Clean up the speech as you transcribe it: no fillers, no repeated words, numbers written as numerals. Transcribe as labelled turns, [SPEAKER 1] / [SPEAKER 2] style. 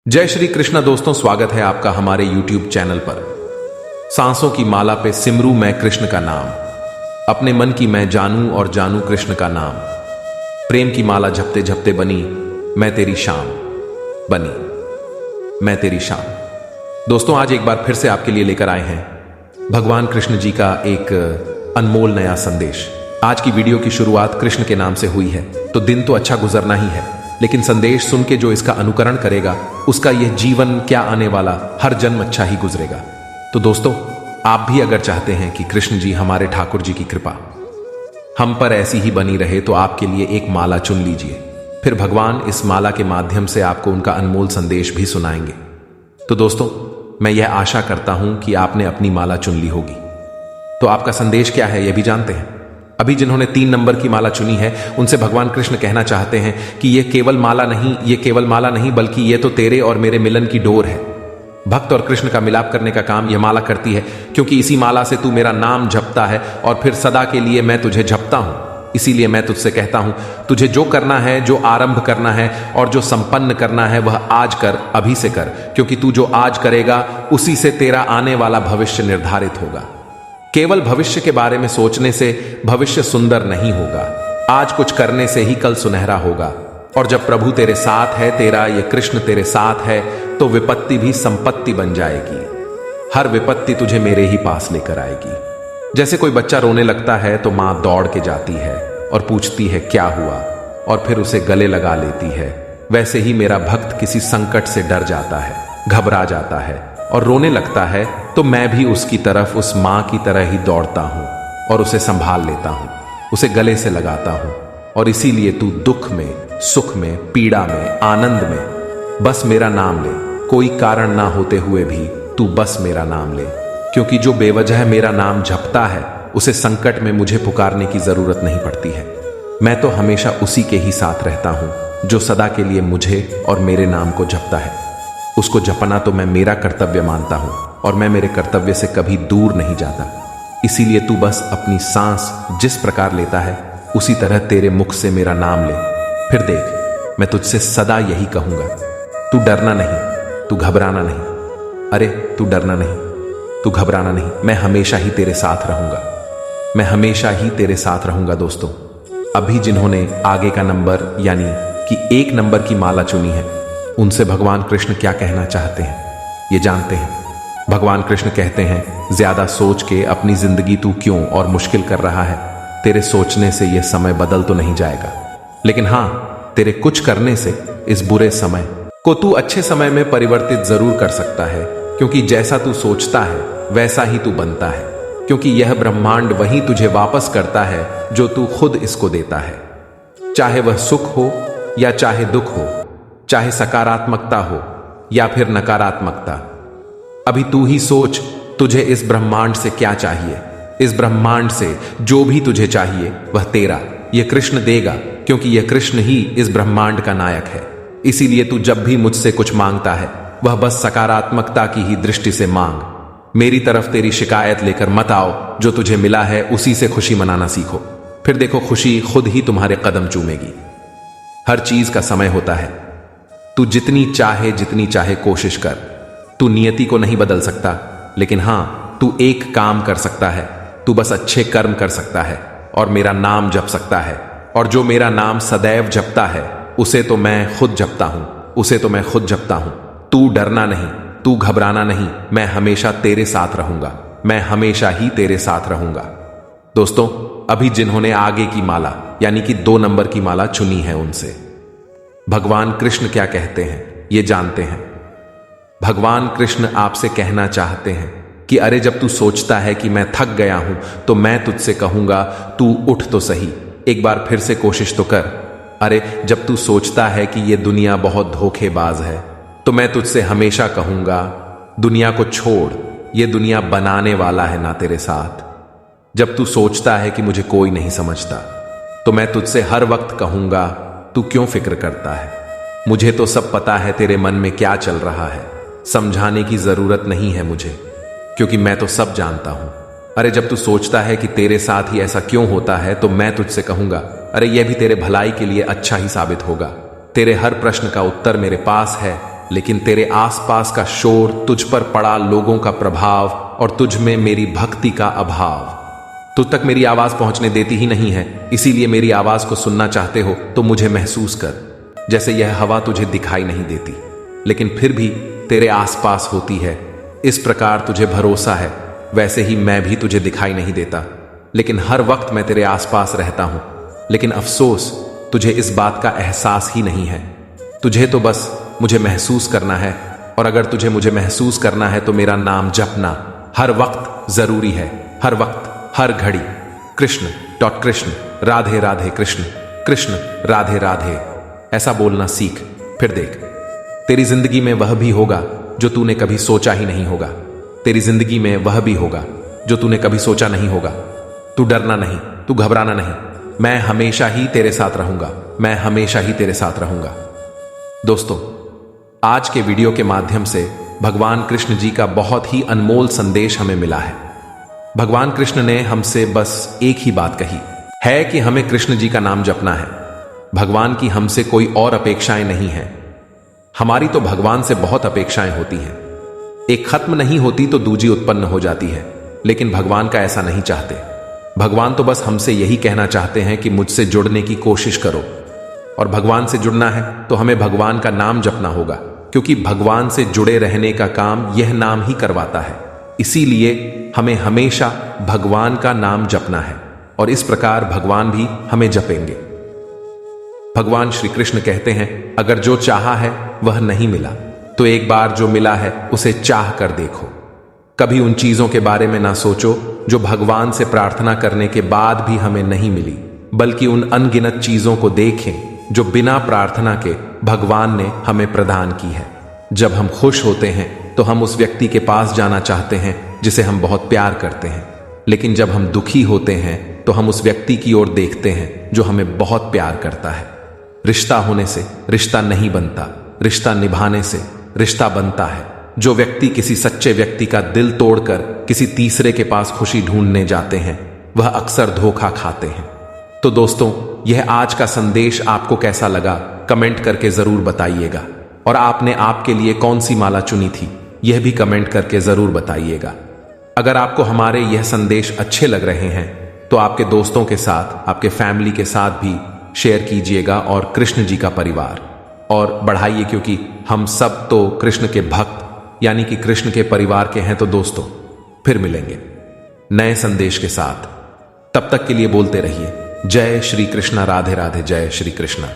[SPEAKER 1] जय श्री कृष्ण दोस्तों, स्वागत है आपका हमारे YouTube चैनल पर। सांसों की माला पे सिमरू मैं कृष्ण का नाम, अपने मन की मैं जानूं और जानूं कृष्ण का नाम। प्रेम की माला जपते जपते बनी मैं तेरी शाम, बनी मैं तेरी शाम। दोस्तों, आज एक बार फिर से आपके लिए लेकर आए हैं भगवान कृष्ण जी का एक अनमोल नया संदेश। आज की वीडियो की शुरुआत कृष्ण के नाम से हुई है, तो दिन तो अच्छा गुजरना ही है, लेकिन संदेश सुन के जो इसका अनुकरण करेगा उसका यह जीवन क्या आने वाला हर जन्म अच्छा ही गुजरेगा। तो दोस्तों, आप भी अगर चाहते हैं कि कृष्ण जी हमारे ठाकुर जी की कृपा हम पर ऐसी ही बनी रहे, तो आपके लिए एक माला चुन लीजिए। फिर भगवान इस माला के माध्यम से आपको उनका अनमोल संदेश भी सुनाएंगे। तो दोस्तों, मैं यह आशा करता हूं कि आपने अपनी माला चुन ली होगी। तो आपका संदेश क्या है यह भी जानते हैं। अभी जिन्होंने 3 नंबर की माला चुनी है, उनसे भगवान कृष्ण कहना चाहते हैं कि ये केवल माला नहीं, बल्कि ये तो तेरे और मेरे मिलन की डोर है। भक्त और कृष्ण का मिलाप करने का काम यह माला करती है, क्योंकि इसी माला से तू मेरा नाम जपता है और फिर सदा के लिए मैं तुझे जपता हूं। इसीलिए मैं तुझसे कहता हूं, तुझे जो करना है, जो आरंभ करना है और जो संपन्न करना है, वह आज कर, अभी से कर, क्योंकि तू जो आज करेगा उसी से तेरा आने वाला भविष्य निर्धारित होगा। केवल भविष्य के बारे में सोचने से भविष्य सुंदर नहीं होगा, आज कुछ करने से ही कल सुनहरा होगा। और जब प्रभु तेरे साथ है, तेरा ये कृष्ण तेरे साथ है, तो विपत्ति भी संपत्ति बन जाएगी। हर विपत्ति तुझे मेरे ही पास लेकर आएगी। जैसे कोई बच्चा रोने लगता है तो मां दौड़ के जाती है और पूछती है क्या हुआ, और फिर उसे गले लगा लेती है। वैसे ही मेरा भक्त किसी संकट से डर जाता है, घबरा जाता है और रोने लगता है, तो मैं भी उसकी तरफ उस मां की तरह ही दौड़ता हूं और उसे संभाल लेता हूं, उसे गले से लगाता हूं। और इसीलिए तू दुख में, सुख में, पीड़ा में, आनंद में बस मेरा नाम ले। कोई कारण ना होते हुए भी तू बस मेरा नाम ले, क्योंकि जो बेवजह मेरा नाम जपता है उसे संकट में मुझे पुकारने की जरूरत नहीं पड़ती है। मैं तो हमेशा उसी के ही साथ रहता हूं जो सदा के लिए मुझे और मेरे नाम को जपता है। उसको जपना तो मैं मेरा कर्तव्य मानता हूं और मैं मेरे कर्तव्य से कभी दूर नहीं जाता। इसीलिए तू बस अपनी सांस जिस प्रकार लेता है उसी तरह तेरे मुख से मेरा नाम ले। फिर देख, मैं तुझसे सदा यही कहूंगा, तू डरना नहीं, तू घबराना नहीं। अरे तू डरना नहीं, तू घबराना नहीं, मैं हमेशा ही तेरे साथ रहूंगा, मैं हमेशा ही तेरे साथ रहूंगा। दोस्तों, अभी जिन्होंने आगे का नंबर यानी कि 1 नंबर की माला चुनी है, उनसे भगवान कृष्ण क्या कहना चाहते हैं ये जानते हैं। भगवान कृष्ण कहते हैं, ज्यादा सोच के अपनी जिंदगी तू क्यों और मुश्किल कर रहा है। तेरे सोचने से यह समय बदल तो नहीं जाएगा, लेकिन हां, तेरे कुछ करने से इस बुरे समय को तू अच्छे समय में परिवर्तित जरूर कर सकता है, क्योंकि जैसा तू सोचता है वैसा ही तू बनता है। क्योंकि यह ब्रह्मांड वही तुझे वापस करता है जो तू खुद इसको देता है। चाहे वह सुख हो या चाहे दुख हो, चाहे सकारात्मकता हो या फिर नकारात्मकता। अभी तू ही सोच, तुझे इस ब्रह्मांड से क्या चाहिए। इस ब्रह्मांड से जो भी तुझे चाहिए वह तेरा यह कृष्ण देगा, क्योंकि यह कृष्ण ही इस ब्रह्मांड का नायक है। इसीलिए तू जब भी मुझसे कुछ मांगता है वह बस सकारात्मकता की ही दृष्टि से मांग। मेरी तरफ तेरी शिकायत लेकर मत आओ। जो तुझे मिला है उसी से खुशी मनाना सीखो, फिर देखो खुशी खुद ही तुम्हारे कदम चूमेगी। हर चीज का समय होता है, तू जितनी चाहे कोशिश कर। तू नियति को नहीं बदल सकता, लेकिन हां, तू एक काम कर सकता है। तू बस अच्छे कर्म कर सकता है और मेरा नाम जप सकता है। और जो मेरा नाम सदैव जपता है उसे तो मैं खुद जपता हूं, तू डरना नहीं, तू घबराना नहीं, मैं हमेशा तेरे साथ रहूंगा, मैं हमेशा ही तेरे साथ रहूंगा। दोस्तों, अभी जिन्होंने आगे की माला यानी कि 2 नंबर की माला चुनी है, उनसे भगवान कृष्ण क्या कहते हैं ये जानते हैं। भगवान कृष्ण आपसे कहना चाहते हैं कि अरे जब तू सोचता है कि मैं थक गया हूं, तो मैं तुझसे कहूंगा तू उठ तो सही, एक बार फिर से कोशिश तो कर। अरे जब तू सोचता है कि ये दुनिया बहुत धोखेबाज है, तो मैं तुझसे हमेशा कहूंगा दुनिया को छोड़, ये दुनिया बनाने वाला है ना तेरे साथ। जब तू सोचता है कि मुझे कोई नहीं समझता, तो मैं तुझसे हर वक्त कहूंगा तू क्यों फिक्र करता है, मुझे तो सब पता है तेरे मन में क्या चल रहा है। समझाने की जरूरत नहीं है मुझे, क्योंकि मैं तो सब जानता हूं। अरे जब तू सोचता है कि तेरे साथ ही ऐसा क्यों होता है, तो मैं तुझसे कहूंगा अरे यह भी तेरे भलाई के लिए अच्छा ही साबित होगा। तेरे हर प्रश्न का उत्तर मेरे पास है लेकिन तेरे आसपास का शोर, तुझ पर पड़ा लोगों का प्रभाव और तुझ में मेरी भक्ति का अभाव तुझ तक मेरी आवाज पहुंचने देती ही नहीं है। इसीलिए मेरी आवाज को सुनना चाहते हो तो मुझे महसूस कर, जैसे यह हवा तुझे दिखाई नहीं देती लेकिन फिर भी तेरे आसपास होती है। इस प्रकार तुझे भरोसा है, वैसे ही मैं भी तुझे दिखाई नहीं देता लेकिन हर वक्त मैं तेरे आसपास रहता हूं। लेकिन अफसोस, तुझे इस बात का एहसास ही नहीं है। तुझे तो बस मुझे महसूस करना है, और अगर तुझे मुझे महसूस करना है तो मेरा नाम जपना हर वक्त जरूरी है, हर वक्त, हर घड़ी। कृष्ण डॉट कृष्ण, राधे राधे कृष्ण, कृष्ण राधे राधे, ऐसा बोलना सीख। फिर देख, तेरी जिंदगी में वह भी होगा जो तूने कभी सोचा ही नहीं होगा। तेरी जिंदगी में वह भी होगा जो तूने कभी सोचा नहीं होगा। तू डरना नहीं, तू घबराना नहीं, मैं हमेशा ही तेरे साथ रहूंगा, मैं हमेशा ही तेरे साथ रहूंगा। दोस्तों, आज के वीडियो के माध्यम से भगवान कृष्ण जी का बहुत ही अनमोल संदेश हमें मिला है। भगवान कृष्ण ने हमसे बस एक ही बात कही है कि हमें कृष्ण जी का नाम जपना है। भगवान की हमसे कोई और अपेक्षाएं नहीं है। हमारी तो भगवान से बहुत अपेक्षाएं होती हैं, एक खत्म नहीं होती तो दूजी उत्पन्न हो जाती है, लेकिन भगवान का ऐसा नहीं चाहते। भगवान तो बस हमसे यही कहना चाहते हैं कि मुझसे जुड़ने की कोशिश करो, और भगवान से जुड़ना है तो हमें भगवान का नाम जपना होगा, क्योंकि भगवान से जुड़े रहने का काम यह नाम ही करवाता है। इसीलिए हमें हमेशा भगवान का नाम जपना है, और इस प्रकार भगवान भी हमें जपेंगे। भगवान श्री कृष्ण कहते हैं, अगर जो चाहा है वह नहीं मिला तो एक बार जो मिला है उसे चाह कर देखो। कभी उन चीजों के बारे में ना सोचो जो भगवान से प्रार्थना करने के बाद भी हमें नहीं मिली, बल्कि उन अनगिनत चीजों को देखें जो बिना प्रार्थना के भगवान ने हमें प्रदान की है। जब हम खुश होते हैं तो हम उस व्यक्ति के पास जाना चाहते हैं जिसे हम बहुत प्यार करते हैं, लेकिन जब हम दुखी होते हैं तो हम उस व्यक्ति की ओर देखते हैं जो हमें बहुत प्यार करता है। रिश्ता होने से रिश्ता नहीं बनता, रिश्ता निभाने से रिश्ता बनता है। जो व्यक्ति किसी सच्चे व्यक्ति का दिल तोड़कर किसी तीसरे के पास खुशी ढूंढने जाते हैं वह अक्सर धोखा खाते हैं। तो दोस्तों, यह आज का संदेश आपको कैसा लगा कमेंट करके जरूर बताइएगा, और आपने आपके लिए कौन सी माला चुनी थी यह भी कमेंट करके जरूर बताइएगा। अगर आपको हमारे यह संदेश अच्छे लग रहे हैं तो आपके दोस्तों के साथ, आपके फैमिली के साथ भी शेयर कीजिएगा और कृष्ण जी का परिवार और बढ़ाइए, क्योंकि हम सब तो कृष्ण के भक्त यानी कि कृष्ण के परिवार के हैं। तो दोस्तों, फिर मिलेंगे नए संदेश के साथ। तब तक के लिए बोलते रहिए जय श्री कृष्णा, राधे राधे, जय श्री कृष्णा।